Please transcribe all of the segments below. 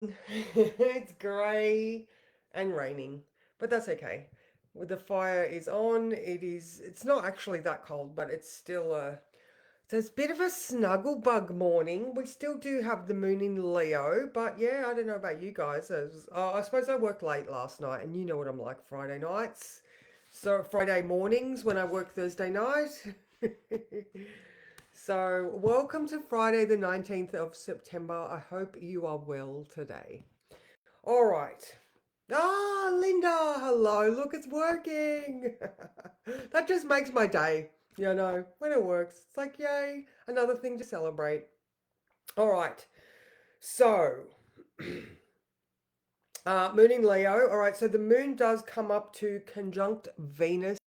It's grey and raining, but that's okay. With the fire is on, it's not actually that cold, but it's still there's a bit of a snuggle bug morning. We still do have the moon in Leo, but yeah, I don't know about you guys. I suppose I worked late last night, and you know what I'm like Friday nights. So Friday mornings when I work Thursday night. So, welcome to Friday, the 19th of September. I hope you are well today. All right. Ah, Linda, hello. Look, it's working. That just makes my day, when it works. It's like, yay, another thing to celebrate. All right. So, moon in Leo. All right. So, the moon does come up to conjunct Venus.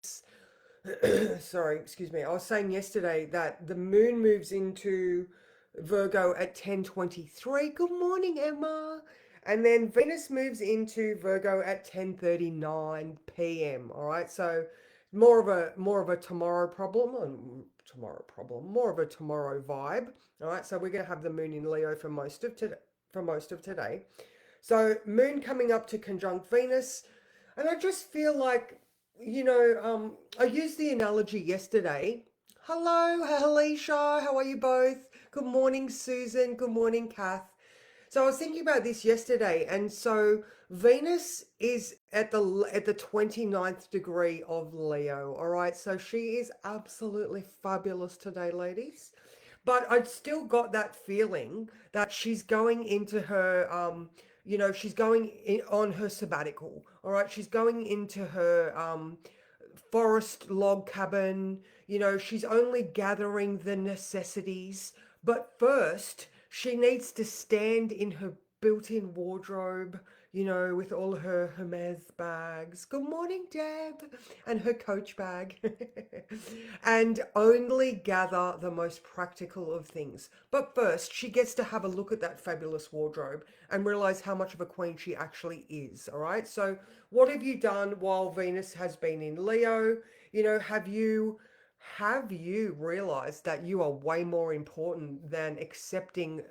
Sorry, excuse me. I was saying yesterday that the moon moves into Virgo at 10:23. Good morning, Emma. And then Venus moves into Virgo at 10:39 p.m. All right. So more of a tomorrow problem and tomorrow problem, more of a tomorrow vibe. All right. So we're going to have the moon in Leo for most of today. So moon coming up to conjunct Venus, and I just feel like, I used the analogy yesterday. Hello, Alicia, how are you both? Good morning, Susan. Good morning, Kath. So I was thinking about this yesterday, and so Venus is at the 29th degree of Leo. All right, so she is absolutely fabulous today, ladies. But I'd still got that feeling that she's going into her she's going on her sabbatical. All right, she's going into her forest log cabin. She's only gathering the necessities. But first, she needs to stand in her built-in wardrobe, with all her Hermes bags. Good morning, Deb, and her Coach bag. And only gather the most practical of things. But first, she gets to have a look at that fabulous wardrobe and realize how much of a queen she actually is. All right. So, what have you done while Venus has been in Leo? Have you realized that you are way more important than accepting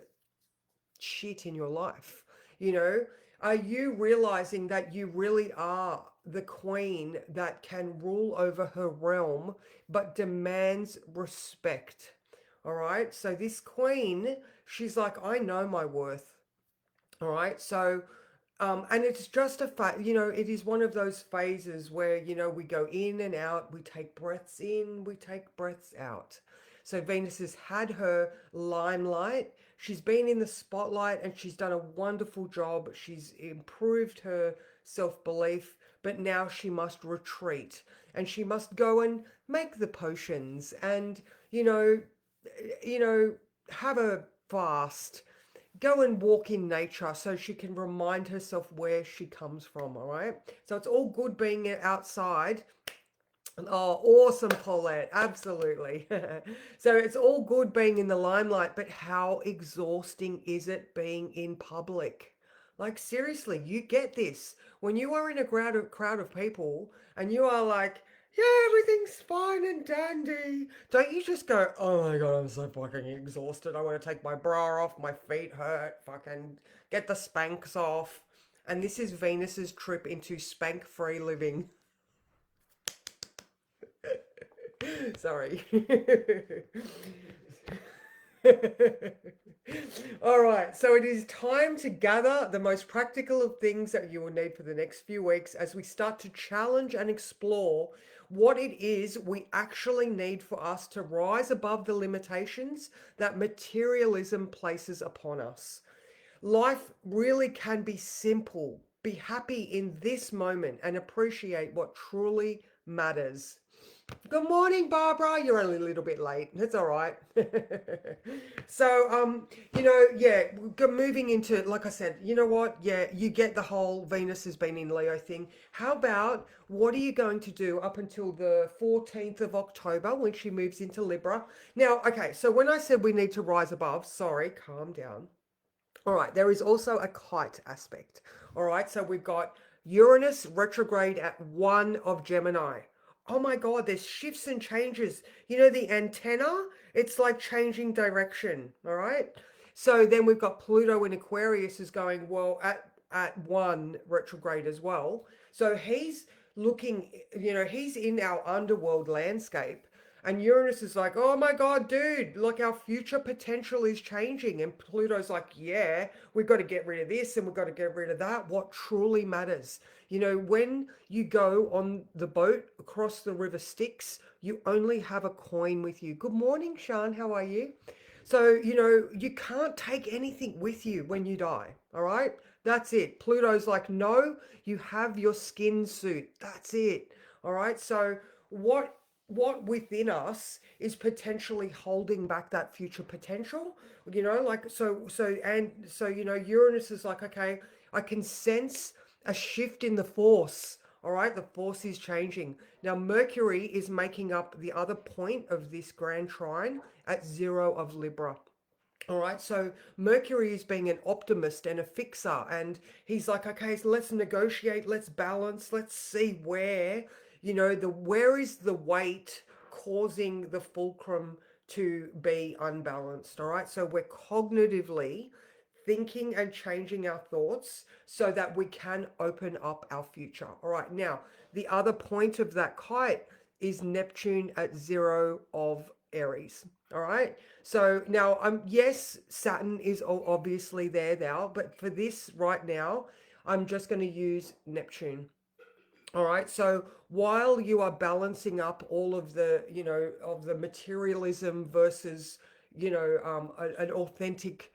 shit in your life? You know, are you realizing that you really are the queen that can rule over her realm but demands respect? All right. So, this queen, she's like, I know my worth. All right. So, and it's just it is one of those phases where, we go in and out, we take breaths in, we take breaths out. So Venus has had her limelight. She's been in the spotlight and she's done a wonderful job. She's improved her self-belief, but now she must retreat and she must go and make the potions and, you know, you know, have a fast, go and walk in nature so she can remind herself where she comes from. All right. So it's all good being outside. Oh, awesome, Paulette. Absolutely. So it's all good being in the limelight, but how exhausting is it being in public? Like, seriously, you get this. When you are in a crowd of people and you are like, yeah, everything's fine and dandy. Don't you just go, oh my God, I'm so fucking exhausted. I want to take my bra off. My feet hurt. Fucking get the Spanx off. And this is Venus's trip into spank-free living. Sorry. All right, so it is time to gather the most practical of things that you will need for the next few weeks as we start to challenge and explore what it is we actually need for us to rise above the limitations that materialism places upon us. Life really can be simple. Be happy in this moment and appreciate what truly matters. Good morning, Barbara. You're only a little bit late. That's all right. So, yeah, moving into, like I said, you know what? Yeah, you get the whole Venus has been in Leo thing. How about what are you going to do up until the 14th of October when she moves into Libra? Now, okay, so when I said we need to rise above, sorry, calm down. All right, there is also a kite aspect. All right, so we've got Uranus retrograde at 1 of Gemini. Oh my God, there's shifts and changes. The antenna, it's like changing direction. All right. So then we've got Pluto in Aquarius is going, well, at one retrograde as well. So he's looking, he's in our underworld landscape. And Uranus is like, oh my God, dude, like our future potential is changing. And Pluto's like, yeah, we've got to get rid of this and we've got to get rid of that. What truly matters. When you go on the boat across the River Styx, you only have a coin with you. Good morning, Sean. How are you? So, you can't take anything with you when you die. All right. That's it. Pluto's like, no, you have your skin suit. That's it. All right. So, what what within us is potentially holding back that future potential, like Uranus is like, okay, I can sense a shift in the force. All right, the force is changing. Now Mercury is making up the other point of this grand trine at 0 of Libra. All right, so Mercury is being an optimist and a fixer, and he's like, okay, so let's negotiate, let's balance, let's see where is the weight causing the fulcrum to be unbalanced. All right, so we're cognitively thinking and changing our thoughts so that we can open up our future. All right, now the other point of that kite is Neptune at 0 of Aries. All right. So now, yes, Saturn is obviously there now, but for this right now, I'm just going to use Neptune. All right. So while you are balancing up all of the materialism versus, an authentic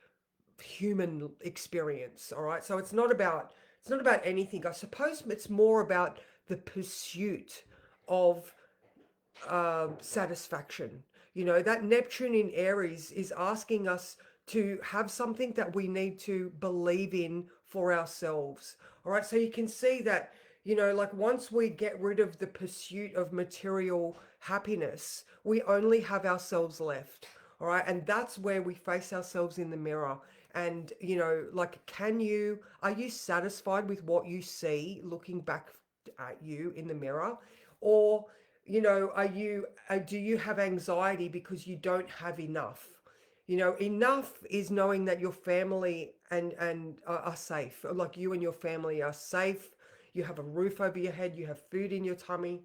human experience. All right. So it's not about anything. I suppose it's more about the pursuit of satisfaction. That Neptune in Aries is asking us to have something that we need to believe in for ourselves. All right. So you can see that, like once we get rid of the pursuit of material happiness, we only have ourselves left. All right. And that's where we face ourselves in the mirror. And, like, are you satisfied with what you see looking back at you in the mirror? Or, do you have anxiety because you don't have enough? Enough is knowing that your family and are safe. Like you and your family are safe. You have a roof over your head. You have food in your tummy.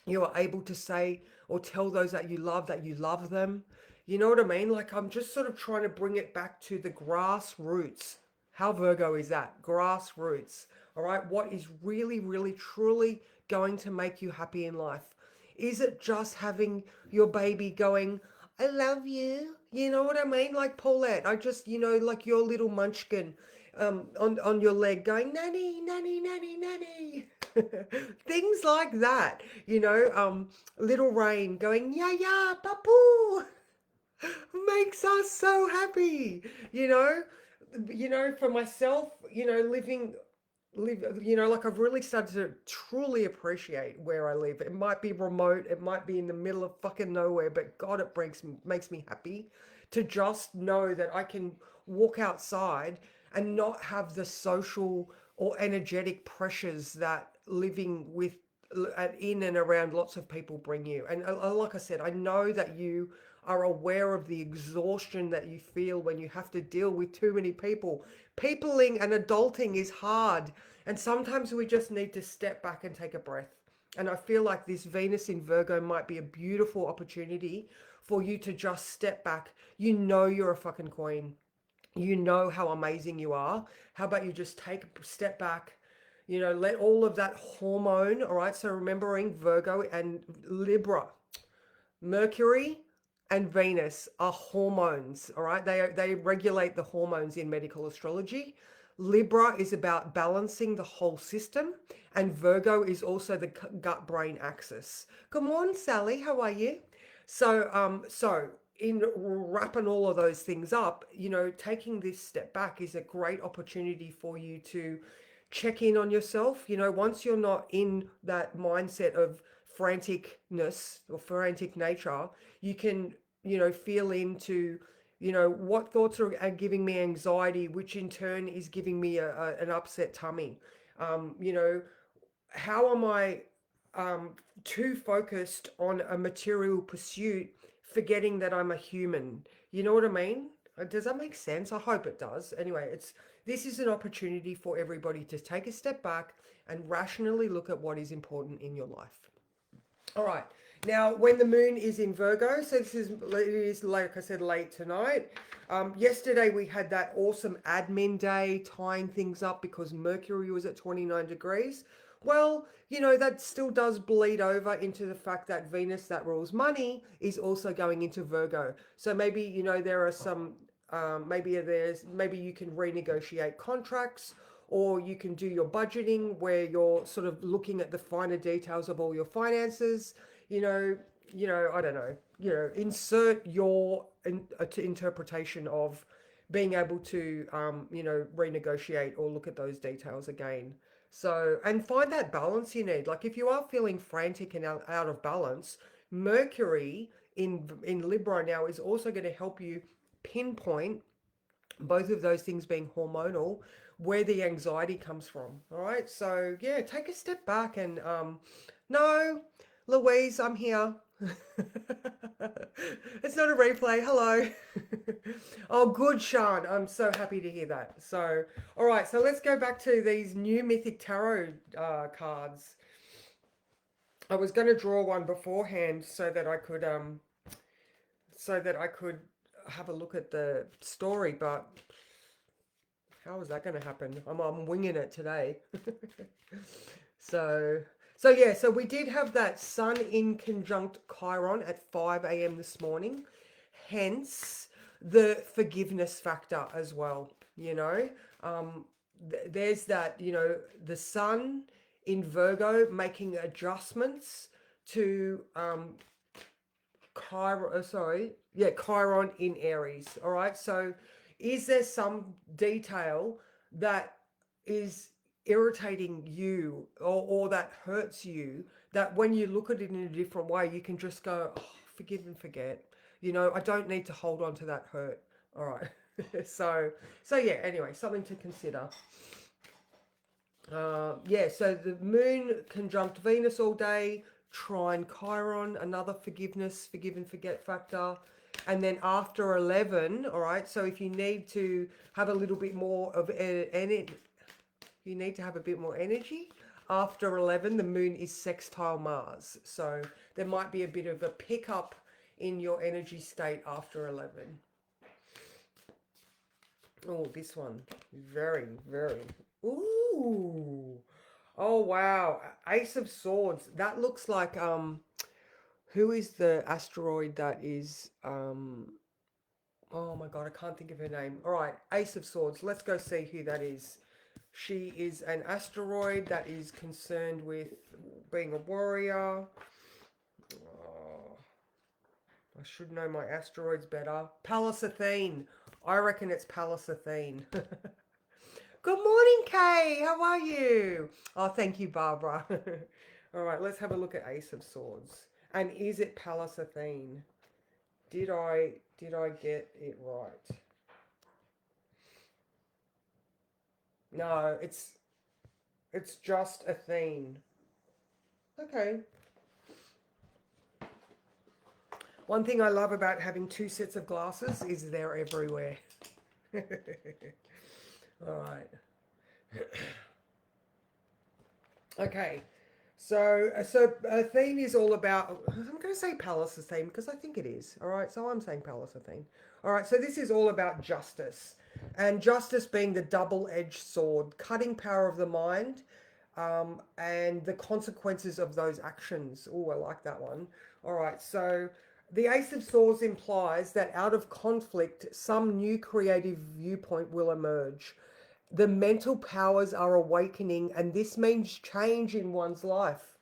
You are able to say or tell those that you love them. You know what I mean? Like I'm just sort of trying to bring it back to the grassroots. How Virgo is that? Grassroots. All right. What is really, really, truly going to make you happy in life? Is it just having your baby going, I love you? You know what I mean? Like Paulette, I just, like your little munchkin on your leg going, nanny, nanny, nanny, nanny. Things like that, little Rain going, yeah, yeah, papu, makes us so happy, you know. For myself, like I've really started to truly appreciate where I live. It might be remote, it might be in the middle of fucking nowhere, but God, it makes me happy to just know that I can walk outside and not have the social or energetic pressures that living in and around lots of people bring you. And like I said, I know that you are aware of the exhaustion that you feel when you have to deal with too many people. Peopling and adulting is hard, and sometimes we just need to step back and take a breath. And I feel like this Venus in Virgo might be a beautiful opportunity for you to just step back. You're a fucking queen. You know how amazing you are. How about you just take a step back, let all of that hormone, all right? So remembering Virgo and Libra, Mercury and Venus are hormones, all right? They regulate the hormones in medical astrology. Libra is about balancing the whole system, and Virgo is also the gut brain axis. Good morning, Sally. How are you? So in wrapping all of those things up, taking this step back is a great opportunity for you to check in on yourself. Once you're not in that mindset of franticness or frantic nature, you can, feel into, what thoughts are giving me anxiety, which in turn is giving me an upset tummy. You know, how am I too focused on a material pursuit, forgetting that I'm a human? You know what I mean? Does that make sense? I hope it does. Anyway, this is an opportunity for everybody to take a step back and rationally look at what is important in your life. All right. Now, when the moon is in Virgo, so it is like I said, late tonight. Yesterday we had that awesome admin day, tying things up because Mercury was at 29 degrees. Well, that still does bleed over into the fact that Venus, that rules money, is also going into Virgo. So maybe, there are some, maybe you can renegotiate contracts, or you can do your budgeting where you're sort of looking at the finer details of all your finances. You know, I don't know. Insert your interpretation of being able to, renegotiate or look at those details again. So, and find that balance you need. Like if you are feeling frantic and out of balance, Mercury in Libra now is also going to help you pinpoint, both of those things being hormonal, where the anxiety comes from. All right. So yeah, take a step back and no, Louise, I'm here. It's not a replay. Hello. Oh, good, Sean. I'm so happy to hear that. So, all right. So let's go back to these new Mythic Tarot cards. I was going to draw one beforehand so that I could have a look at the story, but how is that going to happen? I'm winging it today. So, so we did have that Sun in conjunct Chiron at 5 a.m. this morning, hence the forgiveness factor as well. There's that, the Sun in Virgo making adjustments to Chiron in Aries. All right. So is there some detail that is irritating you, or that hurts you, that when you look at it in a different way, you can just go, oh, forgive and forget. I don't need to hold on to that hurt. All right. So yeah, anyway, something to consider. Yeah, so the moon conjunct Venus all day, trine Chiron, another forgive and forget factor. And then after 11, all right, so if you need to have a little bit more of you need to have a bit more energy. After 11, the moon is sextile Mars. So there might be a bit of a pickup in your energy state after 11. Oh, this one. Very, very. Ooh. Oh, wow. Ace of Swords. That looks like, who is the asteroid that is, oh my God, I can't think of her name. All right, Ace of Swords. Let's go see who that is. She is an asteroid that is concerned with being a warrior. Oh, I should know my asteroids better. Pallas Athene. I reckon it's Pallas Athene. Good morning, Kay. How are you? Oh, thank you, Barbara. All right, let's have a look at Ace of Swords. And is it Pallas Athene? Did I get it right? No, it's just Athene. Okay. One thing I love about having two sets of glasses is they're everywhere. All right. Okay. So Athene is all about, I'm going to say Pallas Athene because I think it is. All right. So I'm saying Pallas Athene. All right. So this is all about justice, and justice being the double-edged sword, cutting power of the mind, and the consequences of those actions. Oh, I like that one. All right. So the Ace of Swords implies that out of conflict, some new creative viewpoint will emerge. The mental powers are awakening, and this means change in one's life.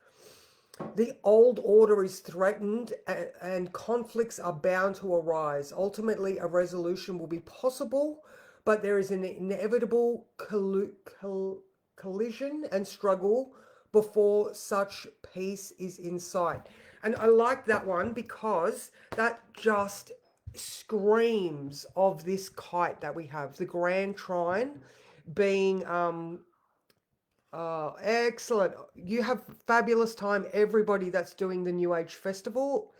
The old order is threatened, and conflicts are bound to arise. Ultimately, a resolution will be possible, but there is an inevitable collision and struggle before such peace is in sight. And I like that one because that just screams of this kite that we have, the Grand Trine being excellent. You have fabulous time, everybody that's doing the New Age Festival.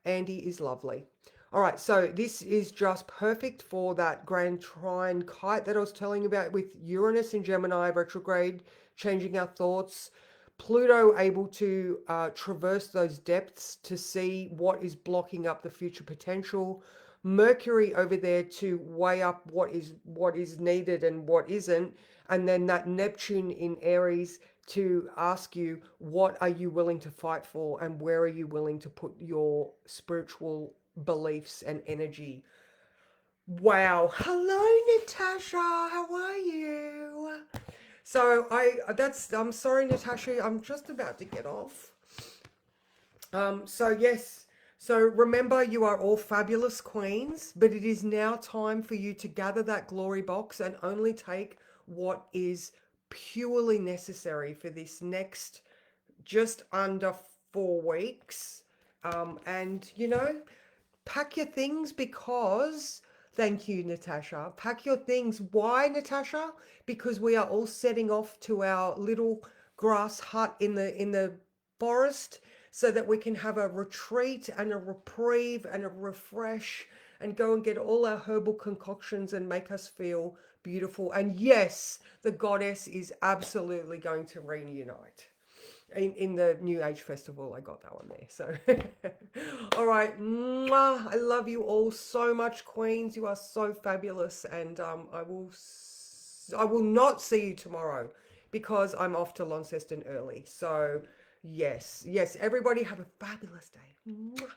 Andy is lovely. All right, so this is just perfect for that grand trine kite that I was telling you about with Uranus in Gemini retrograde, changing our thoughts. Pluto able to traverse those depths to see what is blocking up the future potential. Mercury over there to weigh up what is needed and what isn't, and then that Neptune in Aries to ask you what are you willing to fight for and where are you willing to put your spiritual beliefs and energy. Wow. Hello, Natasha. How are you? So I'm sorry, Natasha. I'm just about to get off. So yes. So remember, you are all fabulous queens, but it is now time for you to gather that glory box and only take what is purely necessary for this next just under 4 weeks. And pack your things because thank you, Natasha. Pack your things. Why, Natasha? Because we are all setting off to our little grass hut in the forest so that we can have a retreat and a reprieve and a refresh and go and get all our herbal concoctions and make us feel beautiful. And yes, the goddess is absolutely going to reunite in the New Age Festival. I got that one there. So, all right, mwah, I love you all so much, Queens. You are so fabulous, and I will not see you tomorrow because I'm off to Launceston early. So, yes, yes, everybody have a fabulous day. Mwah.